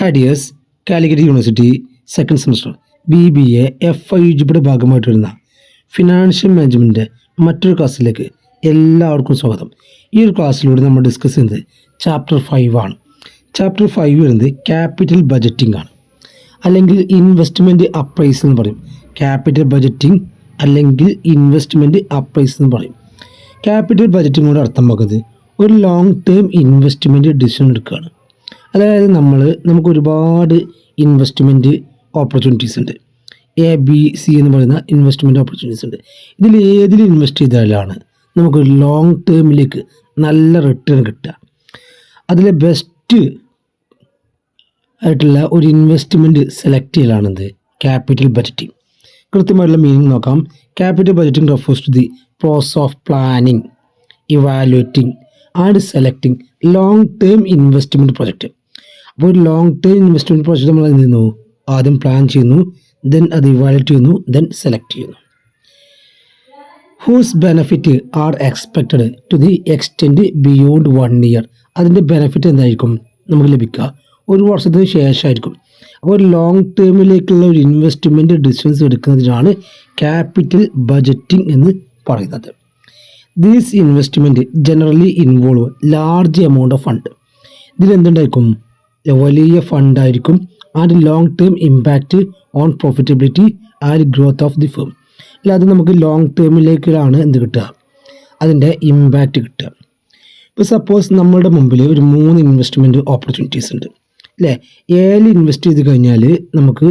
ഹാഡിയസ് Calicut university second semester BBA FIUGയുടെ ഭാഗമായിട്ട് വരുന്ന ഫിനാൻഷ്യൽ മാനേജ്മെൻറ്റിൻ്റെ മറ്റൊരു ക്ലാസ്സിലേക്ക് എല്ലാവർക്കും സ്വാഗതം. ഈ ഒരു ക്ലാസ്സിലൂടെ നമ്മൾ ഡിസ്കസ് ചെയ്യുന്നത് ചാപ്റ്റർ 5 ആണ്. ചാപ്റ്റർ 5 വരുന്നത് ക്യാപിറ്റൽ ബജറ്റിംഗ് ആണ്, അല്ലെങ്കിൽ ഇൻവെസ്റ്റ്മെൻറ്റ് അപ്രൈസ് എന്ന് പറയും. ക്യാപിറ്റൽ ബജറ്റിംഗ് അല്ലെങ്കിൽ ഇൻവെസ്റ്റ്മെൻറ്റ് അപ്രൈസ് എന്ന് പറയും. ക്യാപിറ്റൽ ബജറ്റിംഗ് കൊണ്ട് അർത്ഥമാക്കുന്നത് ഒരു ലോങ് ടേം ഇൻവെസ്റ്റ്മെൻറ്റ് ഡിസിഷൻ എടുക്കുകയാണ്. അതായത് നമുക്ക് ഒരുപാട് ഇൻവെസ്റ്റ്മെൻറ്റ് ഓപ്പർച്യൂണിറ്റീസ് ഉണ്ട്. ABC എന്ന് പറയുന്ന ഇൻവെസ്റ്റ്മെൻറ്റ് ഓപ്പർച്യൂണിറ്റീസ് ഉണ്ട്. ഇതിൽ ഏതിൽ ഇൻവെസ്റ്റ് ചെയ്താലാണ് നമുക്ക് ലോങ് ടേമിലേക്ക് നല്ല റിട്ടേൺ കിട്ടുക, അതിലെ ബെസ്റ്റ് ആയിട്ടുള്ള ഒരു ഇൻവെസ്റ്റ്മെൻറ്റ് സെലക്ട് ചെയ്യലാണെന്ത് ക്യാപിറ്റൽ ബജറ്റിംഗ്. കൃത്യമായിട്ടുള്ള മീനിങ് നോക്കാം. Capital budgeting refers to the process of planning, evaluating and selecting long term investment project. അപ്പോൾ ഒരു ലോങ് ടേം ഇൻവെസ്റ്റ്മെൻറ്റ് പ്രൊജക്റ്റ് നമ്മൾ എന്ത് ചെയ്യുന്നു? ആദ്യം പ്ലാൻ ചെയ്യുന്നു, ദെൻ അത് ഇവാലുവേറ്റ് ചെയ്യുന്നു, ദെൻ സെലക്ട് ചെയ്യുന്നു. Whose benefit are expected to the extend beyond 1 year. അതിൻ്റെ ബെനഫിറ്റ് എന്തായിരിക്കും നമുക്ക് ലഭിക്കുക? ഒരു വർഷത്തിന് ശേഷമായിരിക്കും. അപ്പോൾ ഒരു ലോങ് ടേമിലേക്കുള്ള ഒരു ഇൻവെസ്റ്റ്മെൻറ്റ് ഡിസിഷൻസ് എടുക്കുന്നതിനാണ് ക്യാപിറ്റൽ ബജറ്റിംഗ് എന്ന് പറയുന്നത്. These investment generally involve large amount of fund. ഇതിലെന്തുണ്ടായിരിക്കും? വലിയ ഫണ്ടായിരിക്കും. And long term impact on profitability and growth of the firm. അല്ലാതെ നമുക്ക് ലോങ് ടേമിലേക്കാണ് എന്ത് കിട്ടുക? അതിൻ്റെ ഇമ്പാക്റ്റ് കിട്ടുക. ഇപ്പോൾ സപ്പോസ് നമ്മളുടെ മുമ്പിൽ ഒരു 3 ഇൻവെസ്റ്റ്മെൻറ്റ് ഓപ്പർച്യൂണിറ്റീസ് ഉണ്ട് അല്ലേ? Aയിൽ ഇൻവെസ്റ്റ് ചെയ്ത് കഴിഞ്ഞാൽ നമുക്ക്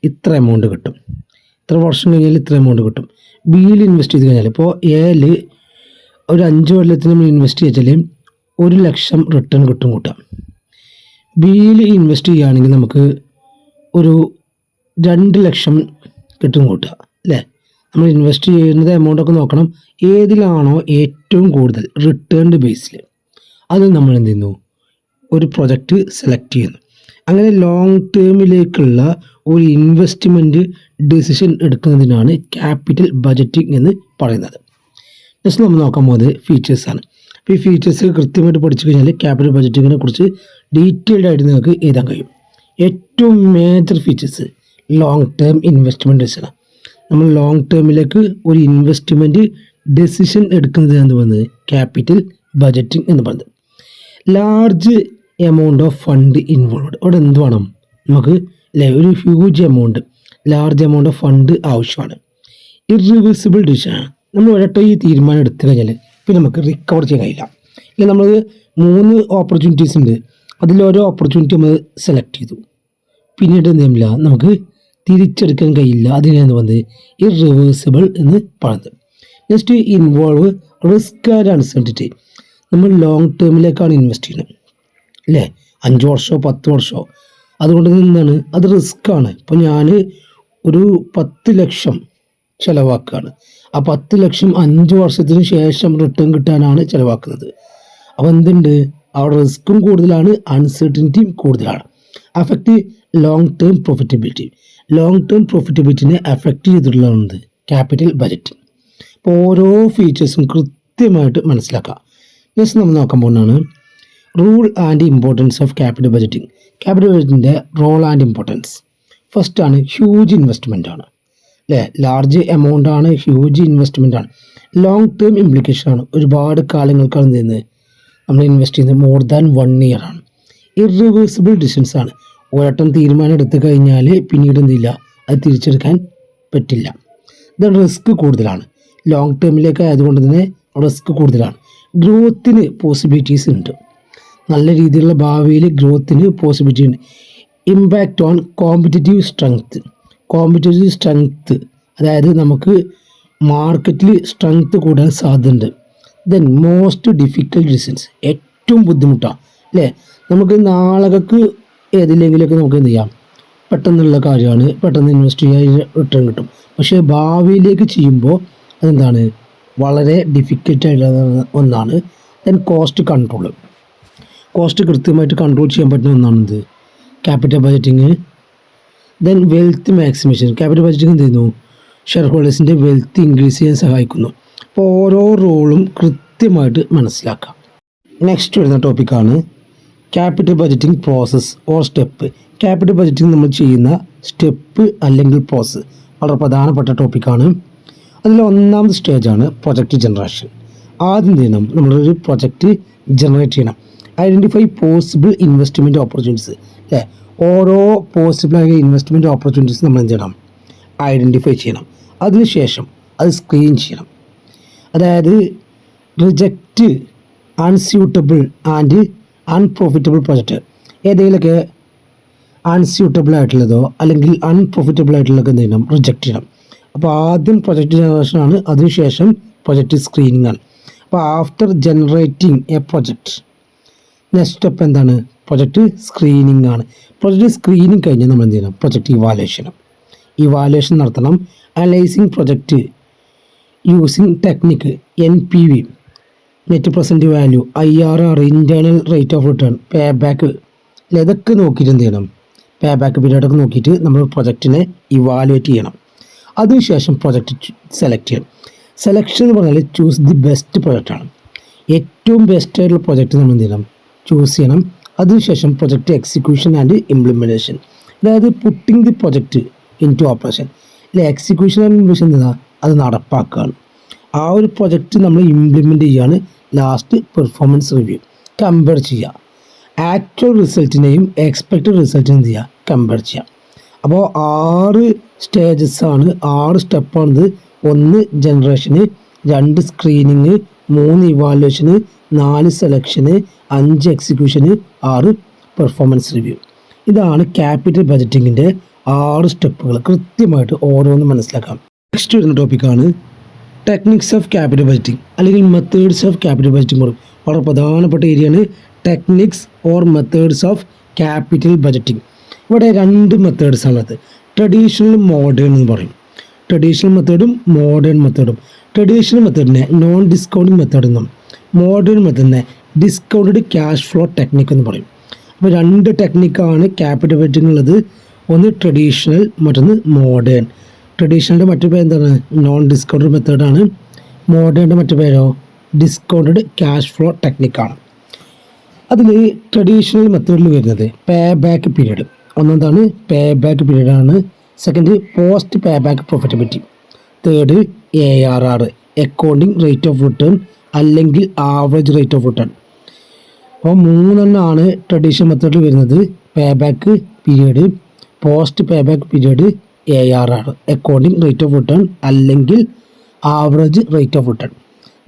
ഇത്ര എമൗണ്ട് കിട്ടും, ഇത്ര വർഷം കഴിഞ്ഞാൽ ഇത്ര എമൗണ്ട് കിട്ടും. Bയിൽ ഇൻവെസ്റ്റ് ചെയ്ത് കഴിഞ്ഞാൽ ഇപ്പോൾ Aയിൽ ഒരു 5 കൊല്ലത്തിന് നമ്മൾ ഇൻവെസ്റ്റ് ചെയ്താൽ 1 ലക്ഷം റിട്ടേൺ കിട്ടും കൂട്ടാം. Bയിൽ ഇൻവെസ്റ്റ് ചെയ്യുകയാണെങ്കിൽ നമുക്ക് ഒരു 2 ലക്ഷം കിട്ടും കൂട്ടുക അല്ലേ? നമ്മൾ ഇൻവെസ്റ്റ് ചെയ്യുന്നത് എമൗണ്ടൊക്കെ നോക്കണം. ഏതിലാണോ ഏറ്റവും കൂടുതൽ റിട്ടേൺഡ് ബേസിൽ അത് നമ്മൾ എന്ത് ചെയ്യുന്നു? ഒരു പ്രൊജക്റ്റ് സെലക്ട് ചെയ്യുന്നു. അങ്ങനെ ലോങ് ടേമിലേക്കുള്ള ഒരു ഇൻവെസ്റ്റ്മെൻറ്റ് ഡിസിഷൻ എടുക്കുന്നതിനാണ് ക്യാപിറ്റൽ ബജറ്റിംഗ് എന്ന് പറയുന്നത്. നെക്സ്റ്റ് നമ്മൾ നോക്കാൻ പോകുന്നത് ഫീച്ചേഴ്സാണ്. അപ്പോൾ ഈ ഫീച്ചേഴ്സ് കൃത്യമായിട്ട് പഠിച്ചു കഴിഞ്ഞാൽ ക്യാപിറ്റൽ ബജറ്റിങ്ങിനെ കുറിച്ച് ഡീറ്റെയിൽഡ് ആയിട്ട് നിങ്ങൾക്ക് എഴുതാൻ കഴിയും. ഏറ്റവും major features long term investment ഡിസിഷനാണ്. നമ്മൾ ലോങ് ടേമിലേക്ക് ഒരു ഇൻവെസ്റ്റ്മെൻറ്റ് ഡെസിഷൻ എടുക്കുന്നത് എന്ന് പറയുന്നത് ക്യാപിറ്റൽ ബജറ്റിംഗ് എന്ന് പറയുന്നത്. Large amount of fund involved. അവിടെ എന്ത് വേണം നമുക്ക് അല്ലേ? ഒരു huge amount, large amount of fund ആവശ്യമാണ്. ഇറിവേഴ്സിബിൾ ഡിസിഷനാണ്. നമ്മൾ ഒരട്ടം ഈ തീരുമാനം എടുത്തു കഴിഞ്ഞാൽ പിന്നെ നമുക്ക് റിക്കവർ ചെയ്യാൻ കഴിയില്ല. ഇല്ല, നമ്മൾ 3 ഓപ്പർച്യൂണിറ്റീസ് ഉണ്ട്, അതിലോരോ ഓപ്പർച്യൂണിറ്റി നമ്മൾ സെലക്ട് ചെയ്തു, പിന്നീട് എന്തെങ്കില്ല നമുക്ക് തിരിച്ചെടുക്കാൻ കഴിയില്ല. അതിനാണ് വന്നത് ഇറിവേഴ്സിബിൾ എന്ന് പറയുന്നത്. Next involve risk and uncertainty. നമ്മൾ ലോങ് ടേമിലേക്കാണ് ഇൻവെസ്റ്റ് ചെയ്യുന്നത് അല്ലേ? 5 വർഷമോ 10 വർഷമോ. അതുകൊണ്ട് എന്താണ് അത് റിസ്ക്കാണ്. ഇപ്പോൾ ഞാൻ ഒരു 10 ലക്ഷം ചിലവാക്കുകയാണ്. ആ 10 ലക്ഷം 5 വർഷത്തിന് ശേഷം റിട്ടേൺ കിട്ടാനാണ് ചിലവാക്കുന്നത്. അപ്പോൾ എന്തുണ്ട്? അവിടെ റിസ്ക്കും കൂടുതലാണ്, അൺസർട്ടനിറ്റിയും കൂടുതലാണ്. Affect long term profitability. Long term പ്രോഫിറ്റബിലിറ്റിനെ അഫക്റ്റ് ചെയ്തിട്ടുള്ളത് ക്യാപിറ്റൽ ബജറ്റിംഗ്. അപ്പോൾ ഓരോ ഫീച്ചേഴ്സും കൃത്യമായിട്ട് മനസ്സിലാക്കാം. നെക്സ്റ്റ് നമ്മൾ നോക്കാൻ പോകുന്നതാണ് rule and importance of capital budgeting. Capital ബജറ്റിൻ്റെ റോൾ ആൻഡ് ഇമ്പോർട്ടൻസ്. ഫസ്റ്റ് ആണ് ഹ്യൂജ് ഇൻവെസ്റ്റ്മെൻ്റ് ആണ് അല്ലേ? ലാർജ് എമൗണ്ട് ആണ്, ഹ്യൂജ് ഇൻവെസ്റ്റ്മെൻ്റ് ആണ്. ലോങ് ടേം ഇംപ്ലിക്കേഷൻ ആണ്. ഒരുപാട് കാലങ്ങൾക്കാണ് ചെയ്യുന്നത് നമ്മൾ ഇൻവെസ്റ്റ് ചെയ്യുന്നത്. മോർ ദാൻ 1 ഇയർ ആണ്. ഇറിവേഴ്സിബിൾ ഡിസിഷൻസ് ആണ്. ഒരട്ടം തീരുമാനം എടുത്തു കഴിഞ്ഞാൽ പിന്നീട് എന്തില്ല, അത് തിരിച്ചെടുക്കാൻ പറ്റില്ല. ഇത് റിസ്ക് കൂടുതലാണ്. ലോങ് ടേമിലേക്ക് ആയതുകൊണ്ട് തന്നെ റിസ്ക് കൂടുതലാണ്. ഗ്രോത്തിന് പോസിബിലിറ്റീസ് ഉണ്ട്, നല്ല രീതിയിലുള്ള ഭാവിയിൽ ഗ്രോത്തിന് പോസിബിലിറ്റി ഉണ്ട്. ഇമ്പാക്റ്റ് ഓൺ കോമ്പറ്റിറ്റീവ് സ്ട്രെങ്ത്ത്, അതായത് നമുക്ക് മാർക്കറ്റിൽ സ്ട്രെങ്ത്ത് കൂടാൻ സാധ്യതയുണ്ട്. ദെൻ മോസ്റ്റ് ഡിഫിക്കൽട്ട് ഡിസിഷൻസ്, ഏറ്റവും ബുദ്ധിമുട്ടാണ് അല്ലേ? നമുക്ക് നാളേക്ക് ഏതില്ലെങ്കിലൊക്കെ നമുക്ക് എന്ത് ചെയ്യാം, പെട്ടെന്നുള്ള കാര്യമാണ്, പെട്ടെന്ന് ഇൻവെസ്റ്റ് ചെയ്യാൻ റിട്ടേൺ കിട്ടും. പക്ഷേ ഭാവിയിലേക്ക് ചെയ്യുമ്പോൾ അതെന്താണ്, വളരെ ഡിഫിക്കൽട്ടായിട്ടുള്ള ഒന്നാണ്. ദെൻ കോസ്റ്റ് കൃത്യമായിട്ട് കൺട്രോൾ ചെയ്യാൻ പറ്റുന്ന ഒന്നാണിത് capital budgeting. Then wealth maximisation. Capital budgeting എന്ത് ചെയ്യുന്നു? ഷെയർ ഹോൾഡേഴ്സിൻ്റെ വെൽത്ത് ഇൻക്രീസ് ചെയ്യാൻ സഹായിക്കുന്നു. അപ്പോൾ ഓരോ റോളും കൃത്യമായിട്ട് മനസ്സിലാക്കാം. നെക്സ്റ്റ് വരുന്ന ടോപ്പിക്കാണ് capital budgeting process or step. Capital budgeting നമ്മൾ ചെയ്യുന്ന സ്റ്റെപ്പ് അല്ലെങ്കിൽ പ്രോസസ്സ് വളരെ പ്രധാനപ്പെട്ട ടോപ്പിക്കാണ്. അതിൽ ഒന്നാമത്തെ സ്റ്റേജാണ് പ്രൊജക്റ്റ് ജനറേഷൻ. ആദ്യം ചെയ്യണം നമ്മളൊരു പ്രൊജക്റ്റ് ജനറേറ്റ് ചെയ്യണം. Identify possible investment opportunities. അല്ലേ, ഓരോ പോസിബിളായ ഇൻവെസ്റ്റ്മെൻറ്റ് ഓപ്പർച്യൂണിറ്റീസ് നമ്മൾ എന്ത് ചെയ്യണം, ഐഡൻറ്റിഫൈ ചെയ്യണം. അതിനുശേഷം അത് സ്ക്രീൻ ചെയ്യണം. അതായത് reject unsuitable and unprofitable project. ഏതെങ്കിലുമൊക്കെ അൺസ്യൂട്ടബിൾ ആയിട്ടുള്ളതോ അല്ലെങ്കിൽ അൺപ്രോഫിറ്റബിൾ ആയിട്ടുള്ളതൊക്കെ എന്ത് ചെയ്യണം, റിജക്റ്റ് ചെയ്യണം. അപ്പോൾ ആദ്യം പ്രൊജക്റ്റ് ജനറേഷനാണ്, അതിനുശേഷം പ്രൊജക്റ്റ് സ്ക്രീനിങ് ആണ്. അപ്പോൾ after generating A project next step എന്താണ്, പ്രൊജക്റ്റ് സ്ക്രീനിങ് ആണ്. പ്രൊജക്റ്റ് സ്ക്രീനിങ് കഴിഞ്ഞാൽ നമ്മൾ എന്ത് ചെയ്യണം, പ്രൊജക്റ്റ് ഇവാലുവേഷൻ നടത്തണം. Analysing project using technique NPV, net present value, IRR, internal rate of return, pay back, ഇതൊക്കെ നോക്കിയിട്ട് എന്ത് ചെയ്യണം, പേ ബാക്ക് പീരീഡൊക്കെ നോക്കിയിട്ട് നമ്മൾ പ്രൊജക്റ്റിനെ ഇവാലുവേറ്റ് ചെയ്യണം. അതിനുശേഷം പ്രൊജക്റ്റ് സെലക്ട് ചെയ്യണം. സെലക്ഷൻ എന്ന് പറഞ്ഞാൽ ചൂസ് ദി ബെസ്റ്റ് പ്രൊജക്റ്റാണ്. ഏറ്റവും ബെസ്റ്റ് ആയിട്ടുള്ള പ്രൊജക്റ്റ് നമ്മൾ എന്ത് ചെയ്യണം, ചൂസ് ചെയ്യണം. അതിനുശേഷം പ്രൊജക്റ്റ് എക്സിക്യൂഷൻ ആൻഡ് ഇംപ്ലിമെൻറ്റേഷൻ, അതായത് putting the project into operation. Execution and implementation എന്താ, അത് നടപ്പാക്കുകയാണ്. ആ ഒരു പ്രൊജക്റ്റ് നമ്മൾ ഇംപ്ലിമെൻറ്റ് ചെയ്യുകയാണ്. ലാസ്റ്റ് പെർഫോമൻസ് റിവ്യൂ കമ്പയർ ചെയ്യുക. ആക്ച്വൽ റിസൾട്ടിനെയും എക്സ്പെക്റ്റഡ് റിസൾട്ടിനെയും എന്ത് ചെയ്യുക, കമ്പയർ ചെയ്യുക. അപ്പോൾ 6 സ്റ്റേജസാണ്, 6 സ്റ്റെപ്പാണിത്. 1 generation, 2 screening, 3 evaluation, 4 selection, 5 execution, 6 performance review. ഇതാണ് ക്യാപിറ്റൽ ബഡ്ജറ്റിങ്ങിൻ്റെ 6 സ്റ്റെപ്പുകൾ. കൃത്യമായിട്ട് ഓരോന്നും മനസ്സിലാക്കാം. നെക്സ്റ്റ് വരുന്ന ടോപ്പിക്കാണ് ടെക്നിക്സ് ഓഫ് ക്യാപിറ്റൽ ബഡ്ജറ്റിംഗ് അല്ലെങ്കിൽ മെത്തേഡ്സ് ഓഫ് ക്യാപിറ്റൽ ബഡ്ജറ്റിംഗ്. വളരെ പ്രധാനപ്പെട്ട ഏരിയയാണ് techniques or methods of capital budgeting. ഇവിടെ 2 മെത്തേഡ്സാണുള്ളത്, ട്രഡീഷണൽ മോഡേൺ എന്ന് പറയും. ട്രഡീഷണൽ മെത്തേഡും മോഡേൺ മെത്തേഡും. ട്രഡീഷണൽ മെത്തേഡിനെ നോൺ ഡിസ്കൗണ്ടിങ് മെത്തേഡ് എന്നും മോഡേൺ മെത്തേഡിനെ ഡിസ്കൗണ്ടഡ് ക്യാഷ് ഫ്ലോ ടെക്നിക്ക് എന്ന് പറയും. അപ്പോൾ 2 ടെക്നിക്കാണ് ക്യാപിറ്റൽ ബഡ്ജറ്റിംഗ് ഉള്ളത്. ഒന്ന് ട്രഡീഷണൽ, മറ്റൊന്ന് മോഡേൺ. ട്രഡീഷണലിൻ്റെ മറ്റു പേര് എന്താണ്, നോൺ ഡിസ്കൗണ്ടഡ് മെത്തേഡാണ്. മോഡേണിൻ്റെ മറ്റു പേരോ ഡിസ്കൗണ്ടഡ് ക്യാഷ് ഫ്ലോ ടെക്നിക്കാണ്. അതിൽ ട്രഡീഷണൽ മെത്തേഡിൽ വരുന്നത് പേ ബാക്ക് പീരീഡ്. ഒന്നാമതാണ് പേ ബാക്ക് പീരീഡാണ്. Second post pay back profitability. Third ARR, accounting rate of return അല്ലെങ്കിൽ ആവറേജ് റേറ്റ് ഓഫ് റിട്ടേൺ. അപ്പോൾ 3 ട്രഡീഷണൽ മെത്തേഡിൽ വരുന്നത്: pay back period, post pay back period, ARR, accounting rate of return അല്ലെങ്കിൽ average rate of return.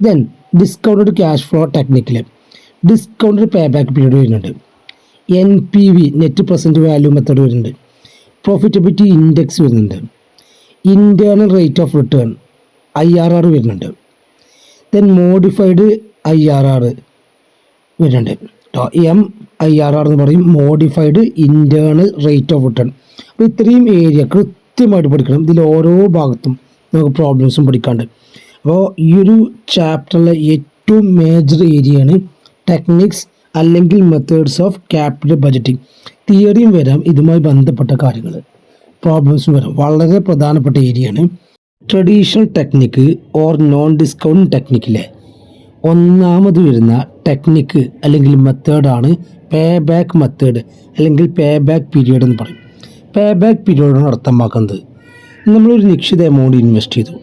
Then discounted cash flow ടെക്നിക്കിൽ discounted pay back period വരുന്നുണ്ട്. NPV, net present value method വരുന്നുണ്ട്. Profitability index വരുന്നുണ്ട്. Internal rate of return IRR വരുന്നുണ്ട്. Then modified IRR വരുന്നുണ്ട് കേട്ടോ. MIRR എന്ന് പറയും, modified internal rate of return. അപ്പോൾ ഇത്രയും ഏരിയ കൃത്യമായിട്ട് പഠിക്കണം. ഇതിൽ ഓരോ ഭാഗത്തും നമുക്ക് പ്രോബ്ലംസും പഠിക്കാണ്ട്. അപ്പോൾ ഈ ഒരു ചാപ്റ്ററിലെ ഏറ്റവും മേജർ ഏരിയയാണ് ടെക്നിക്സ് അല്ലെങ്കിൽ മെത്തേഡ്സ് ഓഫ് ക്യാപിറ്റൽ ബഡ്ജറ്റിംഗ്. തിയറിയും വരാം, ഇതുമായി ബന്ധപ്പെട്ട കാര്യങ്ങൾ പ്രോബ്ലംസും വരാം. വളരെ പ്രധാനപ്പെട്ട ഏരിയയാണ്. Traditional technique or non discount ടെക്നിക്കിലെ ഒന്നാമത് വരുന്ന ടെക്നിക്ക് അല്ലെങ്കിൽ മെത്തേഡാണ് പേ ബാക്ക് മെത്തേഡ് അല്ലെങ്കിൽ പേ ബാക്ക് പീരിയഡ് എന്ന് പറയും. പേ ബാക്ക് പീരിയഡാണ് അർത്ഥമാക്കുന്നത് നമ്മളൊരു നിശ്ചിത എമൗണ്ട് ഇൻവെസ്റ്റ് ചെയ്തു.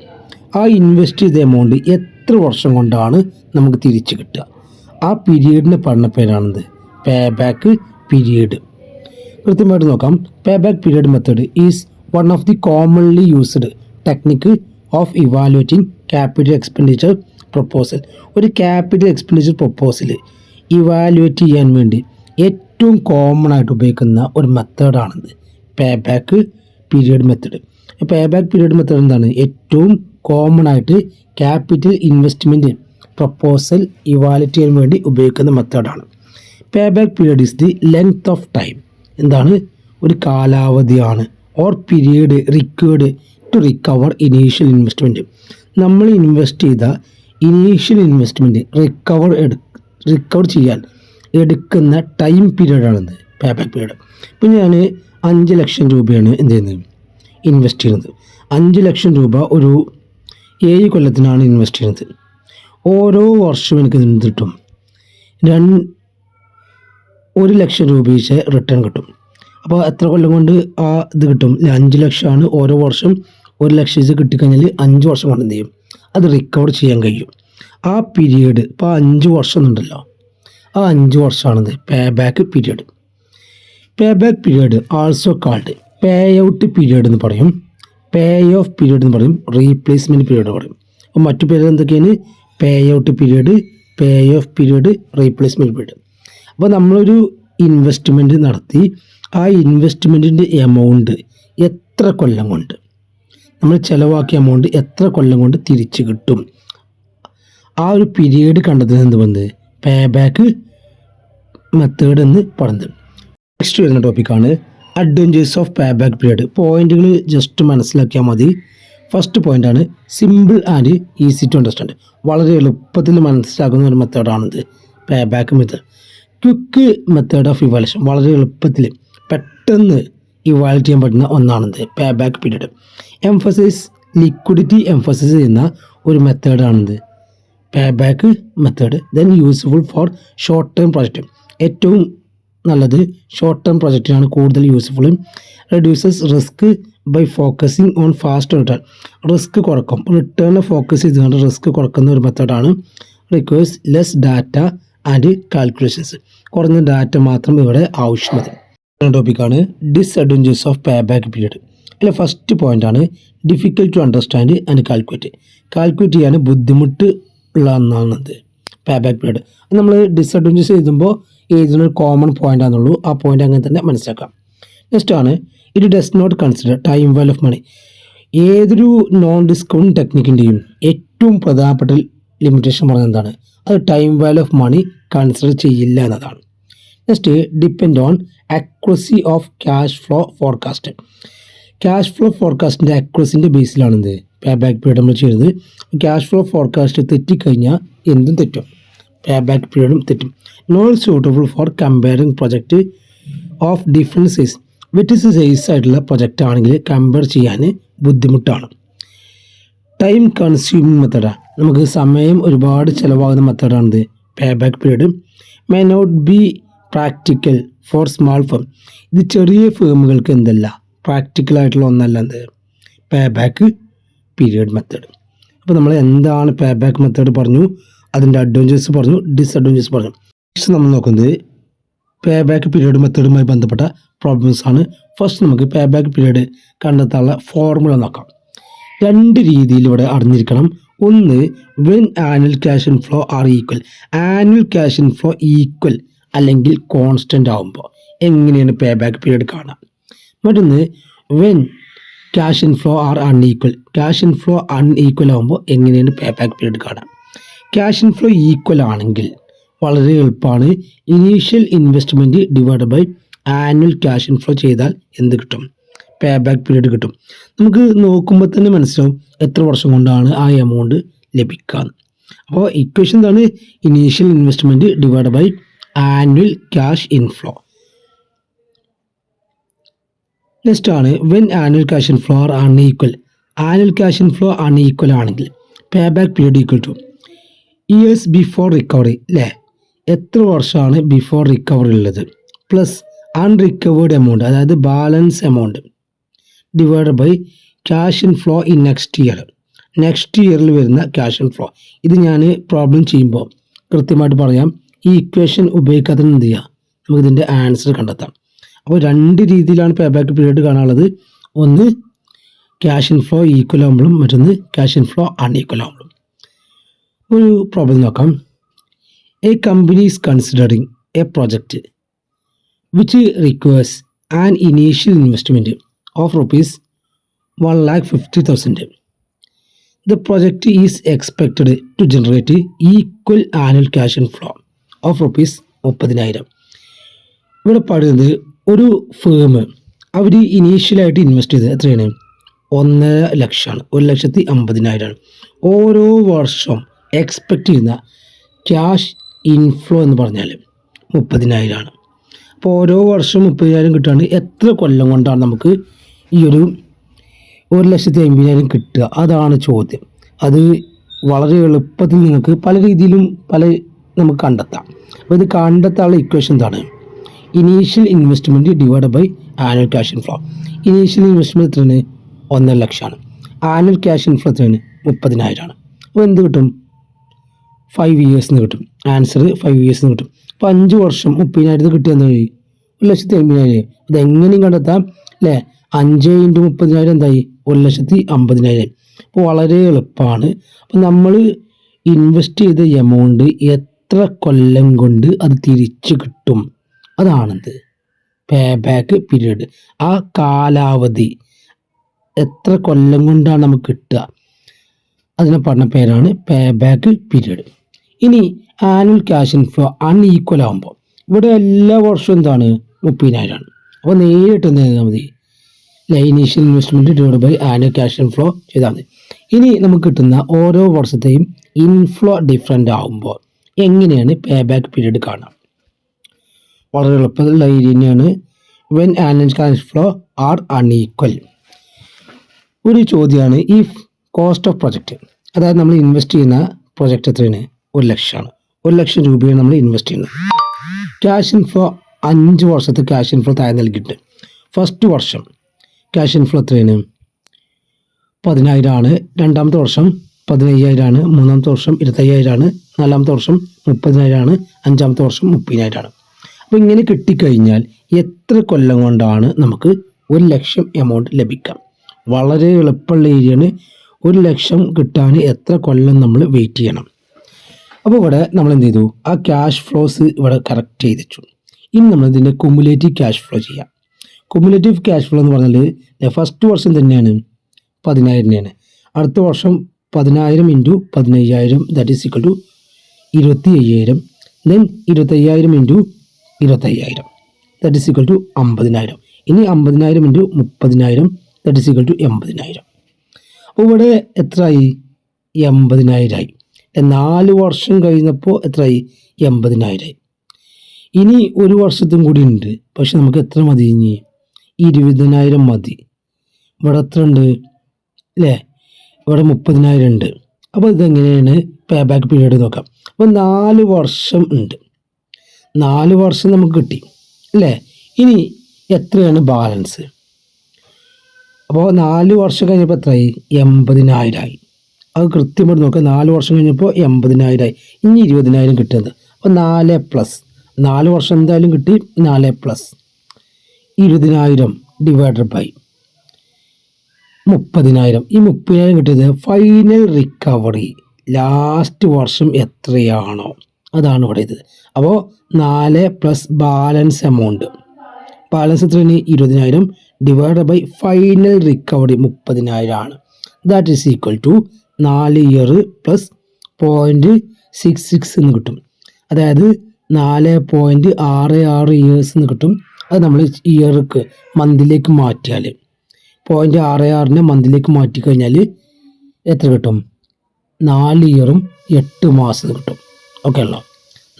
ആ ഇൻവെസ്റ്റ് ചെയ്ത എമൗണ്ട് എത്ര വർഷം കൊണ്ടാണ് നമുക്ക് തിരിച്ച് കിട്ടുക, ആ പീരീഡിന് പറഞ്ഞ പേരാണിത് പേ ബാക്ക് പീരീഡ്. കൃത്യമായിട്ട് നോക്കാം. Pay back period method is one of the commonly used technique of evaluating capital expenditure proposal. ഒരു ക്യാപിറ്റൽ എക്സ്പെൻഡിച്ചർ പ്രൊപ്പോസൽ ഇവാലുവേറ്റ് ചെയ്യാൻ വേണ്ടി ഏറ്റവും കോമൺ ആയിട്ട് ഉപയോഗിക്കുന്ന ഒരു മെത്തേഡാണിത് pay back period method. Pay back period method എന്താണ്, ഏറ്റവും കോമൺ ആയിട്ട് ക്യാപിറ്റൽ ഇൻവെസ്റ്റ്മെൻറ്റ് പ്രൊപ്പോസൽ ഇവാലുവേറ്റ് ചെയ്യാൻ വേണ്ടി ഉപയോഗിക്കുന്ന മെത്തേഡാണ്. Pay back period is the length of time, എന്താണ്, ഒരു കാലാവധിയാണ്. Or period required to recover initial investment. നമ്മൾ ഇൻവെസ്റ്റ് ചെയ്ത ഇനീഷ്യൽ ഇൻവെസ്റ്റ്മെൻറ്റ് റിക്കവർ ചെയ്യാൻ എടുക്കുന്ന ടൈം പീരീഡാണിത് പേ ബാക്ക് പീരീഡ്. ഇപ്പം ഞാൻ 5 ലക്ഷം രൂപയാണ് എന്ത് ചെയ്യുന്നത്, ഇൻവെസ്റ്റ് ചെയ്യുന്നത്. 5 ലക്ഷം രൂപ ഒരു 7 കൊല്ലത്തിനാണ് ഇൻവെസ്റ്റ് ചെയ്യുന്നത്. ഓരോ വർഷവും എനിക്ക് കിട്ടും 1,00,000 വെച്ച് റിട്ടേൺ കിട്ടും. അപ്പോൾ എത്ര കൊല്ലം കൊണ്ട് ആ ഇത് കിട്ടും? 5 ലക്ഷമാണ് ഓരോ വർഷം 1,00,000 വെച്ച് കിട്ടിക്കഴിഞ്ഞാൽ 5 വർഷം കൊണ്ട് എന്ത് ചെയ്യും? അത് റിക്കവർ ചെയ്യാൻ കഴിയും. ആ പീരീഡ് ഇപ്പോൾ 5 വർഷം ഉണ്ടല്ലോ, ആ 5 വർഷമാണത് pay back period. Pay back period also called pay out period എന്ന് പറയും, പേ ഓഫ് പീരീഡ് എന്ന് പറയും, റീപ്ലേസ്മെൻറ്റ് പീരീഡ് പറയും. അപ്പോൾ മറ്റു പേര് എന്തൊക്കെയാണ്? പേ out period, pay of period, replacement period. അപ്പോൾ നമ്മളൊരു ഇൻവെസ്റ്റ്മെൻറ്റ് നടത്തി ആ ഇൻവെസ്റ്റ്മെൻറ്റിൻ്റെ എമൗണ്ട് എത്ര കൊല്ലം കൊണ്ട്, നമ്മൾ ചിലവാക്കിയ എമൗണ്ട് എത്ര കൊല്ലം കൊണ്ട് തിരിച്ച് കിട്ടും, ആ ഒരു പീരീഡ് കണ്ടെത്തുന്നത് എന്ത് വന്ന് പേ ബാക്ക് മെത്തേഡ് എന്ന് പറയുന്നത്. നെക്സ്റ്റ് വരുന്ന ടോപ്പിക്കാണ് advantages of pay back period. പോയിന്റുകൾ ജസ്റ്റ് മനസ്സിലാക്കിയാൽ മതി. ഫസ്റ്റ് പോയിൻ്റാണ് simple and easy to understand. വളരെ എളുപ്പത്തിൽ മനസ്സിലാക്കുന്ന ഒരു മെത്തേഡാണിത് pay back method. Quick method of evaluation, വളരെ എളുപ്പത്തിൽ പെട്ടെന്ന് ഇവാലുവേറ്റ് ചെയ്യാൻ പറ്റുന്ന ഒന്നാണിത് pay back period. Liquidity emphasise ചെയ്യുന്ന ഒരു മെത്തേഡാണിത് pay back method. Then useful for short term project, ഏറ്റവും നല്ലത് ഷോർട്ട് ടേം പ്രൊജക്റ്റിനാണ് കൂടുതൽ useful. Reduces risk by focusing on fast return, risk കുറക്കും, റിട്ടേണിനെ ഫോക്കസ് ചെയ്തുകൊണ്ട് റിസ്ക് കുറക്കുന്ന ഒരു മെത്തേഡാണ്. Requires less data and calculations, കുറഞ്ഞ ഡാറ്റ മാത്രം ഇവിടെ ആവശ്യമാണ്. ടോപ്പിക്കാണ് disadvantages of pay back period. അല്ല, ഫസ്റ്റ് പോയിൻ്റാണ് difficult to understand and calculate ചെയ്യാൻ ബുദ്ധിമുട്ട് ഉള്ള ഒന്നാണത് പേ ബാക്ക് പീരീഡ്. നമ്മൾ ഡിസ്അഡ്വാൻറ്റേജസ് എഴുതുമ്പോൾ എഴുതുന്ന ഒരു കോമൺ പോയിൻ്റ് ആണെന്നുള്ളൂ, ആ പോയിൻ്റ് അങ്ങനെ തന്നെ മനസ്സിലാക്കാം. നെക്സ്റ്റ് ആണ് it does not consider time value of money. ഏതൊരു നോൺ ഡിസ്കൗണ്ട് ടെക്നിക്കിൻ്റെയും ഏറ്റവും പ്രധാനപ്പെട്ട ലിമിറ്റേഷൻ പറഞ്ഞത് എന്താണ്? അത് time value of money consider ചെയ്യില്ല എന്നതാണ്. Next depend on accuracy of cash flow forecast. Cash flow ഫോർകാസ്റ്റിൻ്റെ അക്യുറസിൻ്റെ ബേസിലാണിത് പേ ബാക്ക് പീരീഡ് നമ്മൾ ചെയ്യുന്നത്. ക്യാഷ് ഫ്ലോ ഫോർകാസ്റ്റ് തെറ്റിക്കഴിഞ്ഞാൽ എന്തും തെറ്റും, പേ ബാക്ക് പീരീഡും തെറ്റും. Not suitable for comparing project of different size. വ്യത്യസ്ത സൈസ് ആയിട്ടുള്ള പ്രൊജക്റ്റ് ആണെങ്കിൽ കമ്പയർ ചെയ്യാൻ ബുദ്ധിമുട്ടാണ്. ടൈം കൺസ്യൂമിങ് മെത്തേഡാണ്, നമുക്ക് സമയം ഒരുപാട് ചിലവാകുന്ന മെത്തേഡാണിത് pay back period. May not be practical for small firm. ഇത് ചെറിയ ഫേമുകൾക്ക് എന്തല്ല പ്രാക്ടിക്കലായിട്ടുള്ള ഒന്നല്ല എന്ത് പേ ബാക്ക് പീരീഡ് മെത്തേഡ്. അപ്പോൾ നമ്മൾ എന്താണ് പേ ബാക്ക് മെത്തേഡ് പറഞ്ഞു, അതിൻ്റെ അഡ്വാൻറ്റേജസ് പറഞ്ഞു, ഡിസ്അഡ്വാൻറ്റേജസ് പറഞ്ഞു. നെക്സ്റ്റ് നമ്മൾ നോക്കുന്നത് പേ ബാക്ക് പീരീഡ് മെത്തേഡുമായി ബന്ധപ്പെട്ട പ്രോബ്ലംസ് ആണ്. ഫസ്റ്റ് നമുക്ക് പേ ബാക്ക് പീരീഡ് കണ്ടെത്താനുള്ള ഫോർമുല നോക്കാം. 2 രീതിയിൽ ഇവിടെ അറിഞ്ഞിരിക്കണം. ഒന്ന്, when annual cash inflow are equal. Annual cash inflow equal അല്ലെങ്കിൽ കോൺസ്റ്റൻ്റ് ആകുമ്പോൾ എങ്ങനെയാണ് പേ ബാക്ക് പീരീഡ് കാണാം. മറ്റൊന്ന്, when cash inflow are unequal. Cash inflow unequal ആകുമ്പോൾ എങ്ങനെയാണ് പേ ബാക്ക് പീരീഡ് കാണാം. ക്യാഷ് ഇൻഫ്ലോ ഈക്വൽ ആണെങ്കിൽ വളരെ എളുപ്പമാണ്. Initial investment divide by annual cash inflow ചെയ്താൽ എന്ത് കിട്ടും? പേ ബാക്ക് പീരീഡ് കിട്ടും. നമുക്ക് നോക്കുമ്പോൾ തന്നെ മനസ്സിലാവും എത്ര വർഷം കൊണ്ടാണ് ആ എമൗണ്ട് ലഭിക്കുക. അപ്പോൾ ഇക്വേഷൻ എന്താണ്? Initial investment divide by annual cash inflow. Next ആണ് when annual cash inflow are unequal. Annual cash inflow unequal ആണെങ്കിൽ pay back period equal to years before recovery. അല്ലേ, എത്ര വർഷമാണ് ബിഫോർ റിക്കവറി ഉള്ളത് പ്ലസ് അൺറിക്കവേർഡ് എമൗണ്ട്, അതായത് balance amount divide by cash inflow in next year. Next ഇയറിൽ വരുന്ന cash inflow. ഇത് ഞാൻ പ്രോബ്ലം ചെയ്യുമ്പോൾ കൃത്യമായിട്ട് പറയാം. ഈ ഇക്വേഷൻ ഉപയോഗിക്കാതെ എന്ത് ചെയ്യുക, നമുക്കിതിൻ്റെ ആൻസർ കണ്ടെത്താം. അപ്പോൾ 2 രീതിയിലാണ് പേ ബാക്ക് പീരീഡ് കാണാനുള്ളത്. ഒന്ന് ക്യാഷ് ഇൻഫ്ലോ ഈക്വൽ ആകുമ്പോഴും മറ്റൊന്ന് ക്യാഷ് ഇൻഫ്ലോ അൺഈക്വൽ ആകുമ്പോഴും. ഒരു പ്രോബ്ലം നോക്കാം. A company is considering A project which requires an initial investment of rupees 1,50,000. The project is expected to generate equal annual cash inflow of rupees 30,000. ഇവിടെ പറയുന്നത് ഒരു firm അവർ ഇനീഷ്യലായിട്ട് invest ചെയ്തത് എത്രയാണ്? 1.5 ലക്ഷമാണ്, 1,50,000. ഓരോ വർഷം എക്സ്പെക്റ്റ് ചെയ്യുന്ന ക്യാഷ് ഇൻഫ്ലോ എന്ന് പറഞ്ഞാൽ 30,000. അപ്പോൾ ഓരോ വർഷം 30,000 കിട്ടുകയാണ്. എത്ര കൊല്ലം കൊണ്ടാണ് നമുക്ക് ഈ ഒരു 1,50,000 കിട്ടുക? അതാണ് ചോദ്യം. അത് വളരെ എളുപ്പത്തിൽ നിങ്ങൾക്ക് പല രീതിയിലും നമുക്ക് കണ്ടെത്താം. അപ്പോൾ ഇത് കണ്ടെത്താനുള്ള ഇക്വേഷൻ എന്താണ്? Initial investment divide by annual cash inflow. Initial investment എത്രയാണ്? 1,00,000. ആനുവൽ ക്യാഷ് ഇൻഫ്ലോ എത്രയാണ്? 30,000. അപ്പോൾ എന്ത് കിട്ടും? 5 years കിട്ടും. ആൻസർ 5 years കിട്ടും. അപ്പോൾ 5 വർഷം 30,000 കിട്ടിയെന്ന് 1,80,000. അതെങ്ങനെയും കണ്ടെത്താം അല്ലേ? 5 × 30,000 എന്തായി? 1,50,000. അപ്പോൾ വളരെ എളുപ്പമാണ്. അപ്പോൾ നമ്മൾ ഇൻവെസ്റ്റ് ചെയ്ത എമൗണ്ട് എത്ര കൊല്ലം കൊണ്ട് അത് തിരിച്ച് കിട്ടും, അതാണെന്ത് പേ ബാക്ക് പീരീഡ്. ആ കാലാവധി എത്ര കൊല്ലം കൊണ്ടാണ് നമുക്ക് കിട്ടുക, അതിനെ പറഞ്ഞ പേരാണ് പേ ബാക്ക് പീരീഡ്. ഇനി ആനുവൽ ക്യാഷ് ഇൻഫ്ലോ അൺഈക്വൽ ആകുമ്പോൾ ഇവിടെ എല്ലാ വർഷവും എന്താണ്? 30,000. അപ്പോൾ നേരിട്ട് എന്ത് ചെയ്താൽ മതി? Initial investment divide by annual cash inflow ചെയ്താൽ മതി. ഇനി നമുക്ക് കിട്ടുന്ന ഓരോ വർഷത്തെയും ഇൻഫ്ലോ ഡിഫറൻ്റ് ആകുമ്പോൾ എങ്ങനെയാണ് പേ ബാക്ക് പീരീഡ് കാണാം? വളരെ എളുപ്പമുള്ള ഏരിയ തന്നെയാണ്. When annual cash flow are unequal. ഒരു ചോദ്യമാണ്, ഈ കോസ്റ്റ് ഓഫ് പ്രൊജക്റ്റ്, അതായത് നമ്മൾ ഇൻവെസ്റ്റ് ചെയ്യുന്ന പ്രൊജക്റ്റ് എത്രയാണ്? 1,00,000. 1,00,000 രൂപയാണ് നമ്മൾ ഇൻവെസ്റ്റ് ചെയ്യുന്നത്. ക്യാഷ് ഇൻഫ്ലോ 5 വർഷത്തെ ക്യാഷ് ഇൻഫ്ലോ താഴെ നൽകിയിട്ട് ഫസ്റ്റ് വർഷം ക്യാഷ് ഇൻഫ്ലോ എത്രയാണ്? 10,000 ആണ്. രണ്ടാമത്തെ വർഷം 15,000 ആണ്. മൂന്നാമത്തെ വർഷം 25,000 ആണ്. നാലാമത്തെ വർഷം 30,000 ആണ്. അഞ്ചാമത്തെ വർഷം 30,000 ആണ്. അപ്പോൾ ഇങ്ങനെ കിട്ടിക്കഴിഞ്ഞാൽ എത്ര കൊല്ലം കൊണ്ടാണ് നമുക്ക് 1,00,000 എമൗണ്ട് ലഭിക്കാം? വളരെ എളുപ്പമുള്ള ഏരിയയാണ്. 1,00,000 കിട്ടാൻ എത്ര കൊല്ലം നമ്മൾ വെയിറ്റ് ചെയ്യണം? അപ്പോൾ ഇവിടെ നമ്മൾ എന്ത് ചെയ്തു? ആ ക്യാഷ് ഫ്ലോസ് ഇവിടെ കറക്റ്റ് ചെയ്ത് വെച്ചു. ഇനി നമ്മൾ ഇതിൻ്റെ കുമുലേറ്റീവ് ക്യാഷ് ഫ്ലോ ചെയ്യാം. കുമുലേറ്റീവ് ക്യാഷ് ഫ്ലോ എന്ന് പറഞ്ഞാൽ ഫസ്റ്റ് വർഷം തന്നെയാണ് 10,000 തന്നെയാണ്. അടുത്ത വർഷം 10,000 × 15,000 that is equal to 25,000. Then 25,000 × 25,000 that is equal to 50,000. ഇനി 50,000 × 30,000 ദാറ്റ് ഈസ് ഈക്വൽ ടു 80,000. അപ്പോൾ ഇവിടെ എത്രയായി? 80,000 ആയി. 4 വർഷം കഴിഞ്ഞപ്പോൾ എത്രയായി? 80,000 ആയി. ഇനി ഒരു വർഷത്തും കൂടി ഉണ്ട്. പക്ഷെ നമുക്ക് എത്ര മതി? ഇനി 20,000 മതി. ഇവിടെ എത്ര ഉണ്ട് അല്ലേ? ഇവിടെ 30,000 ഉണ്ട്. അപ്പോൾ ഇതെങ്ങനെയാണ് പേ ബാക്ക് പീരീഡ് നോക്കാം. അപ്പോൾ 4 വർഷം ഉണ്ട്. 4 വർഷം നമുക്ക് കിട്ടി അല്ലേ? ഇനി എത്രയാണ് ബാലൻസ്? അപ്പോൾ 4 വർഷം കഴിഞ്ഞപ്പോൾ എത്രയായി? 80,000 ആയി. അത് കൃത്യമായിട്ട് നോക്കുക. 4 വർഷം കഴിഞ്ഞപ്പോൾ 80,000 ആയി. ഇനി 20,000 കിട്ടുന്നത്. അപ്പോൾ 4 വർഷം എന്തായാലും കിട്ടി. 4 + 20,000 ഡിവൈഡഡ് ബൈ 30,000. ഈ 30,000 കിട്ടിയത് ഫൈനൽ റിക്കവറി ലാസ്റ്റ് വർഷം എത്രയാണോ അതാണ് ഇവിടെ ഇത്. അപ്പോൾ 4 + ബാലൻസ് എമൗണ്ട്. ബാലൻസ് എത്രയാണ്? 20,000 ഡിവൈഡ് ബൈ ഫൈനൽ റിക്കവറി 30,000 ആണ്. That is equal to 4 year + 0.66 എന്ന് കിട്ടും. അതായത് 4.66 ഇയേഴ്സ് എന്ന് കിട്ടും. അത് നമ്മൾ ഇയർക്ക് മന്തിലേക്ക് മാറ്റിയാൽ 0.66 മന്തിലേക്ക് മാറ്റിക്കഴിഞ്ഞാൽ എത്ര കിട്ടും? 4 ഇയറും 8 മാസം കിട്ടും. ഓക്കെ അല്ലോ?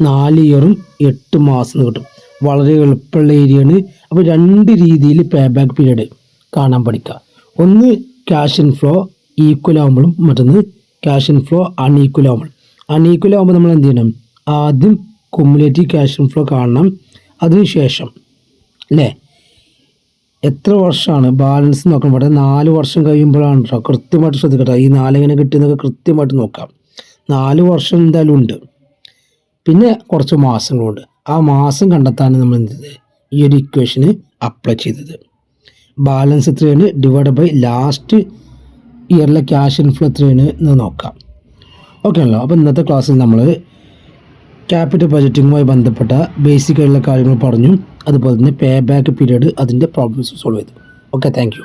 4 ഇയറും 8 മാസം കിട്ടും. വളരെ എളുപ്പമുള്ള ഏരിയയാണ്. അപ്പോൾ 2 രീതിയിൽ പേ ബാക്ക് പീരീഡ് കാണാൻ പഠിക്കുക. ഒന്ന് ക്യാഷ് ഇൻഫ്ലോ ഈക്വൽ ആകുമ്പോഴും മറ്റൊന്ന് ക്യാഷ് ഇൻഫ്ലോ അൺഈക്വൽ ആകുമ്പോഴും. അൺഈക്വൽ ആകുമ്പോൾ നമ്മൾ എന്ത് ചെയ്യണം? ആദ്യം കുമുലേറ്റീവ് ക്യാഷ് ഇൻഫ്ലോ കാണണം. അതിനുശേഷം അല്ലേ എത്ര വർഷമാണ് ബാലൻസ് നോക്കണം. ഇവിടെ 4 വർഷം കഴിയുമ്പോഴാണ് കേട്ടോ. കൃത്യമായിട്ട് ശ്രദ്ധിക്കട്ടെ. ഈ 4 എങ്ങനെ കിട്ടുന്നതൊക്കെ കൃത്യമായിട്ട് നോക്കാം. 4 വർഷം എന്തായാലും ഉണ്ട്. പിന്നെ കുറച്ച് മാസങ്ങളുണ്ട്. ആ മാസം കണ്ടെത്താനാണ് നമ്മൾ എന്ത് ചെയ്തത്? ഈ ഒരു ഇക്വേഷന് അപ്ലൈ ചെയ്തത്. ബാലൻസ് എത്രയാണ് ഡിവൈഡ് ബൈ ലാസ്റ്റ് ഇയറിലെ ക്യാഷ് ഇൻഫ്ലോ എത്രയാണ് എന്ന് നോക്കാം. ഓക്കെ ആണല്ലോ? അപ്പോൾ ഇന്നത്തെ ക്ലാസ്സിൽ നമ്മൾ ക്യാപിറ്റൽ ബജറ്റിങ്ങുമായി ബന്ധപ്പെട്ട ബേസിക് ആയിട്ടുള്ള കാര്യങ്ങൾ പറഞ്ഞു. അതുപോലെ തന്നെ പേ ബാക്ക് പീരീഡ് അതിൻ്റെ പ്രോബ്ലംസ് സോൾവ് ചെയ്തു. Okay, thank you.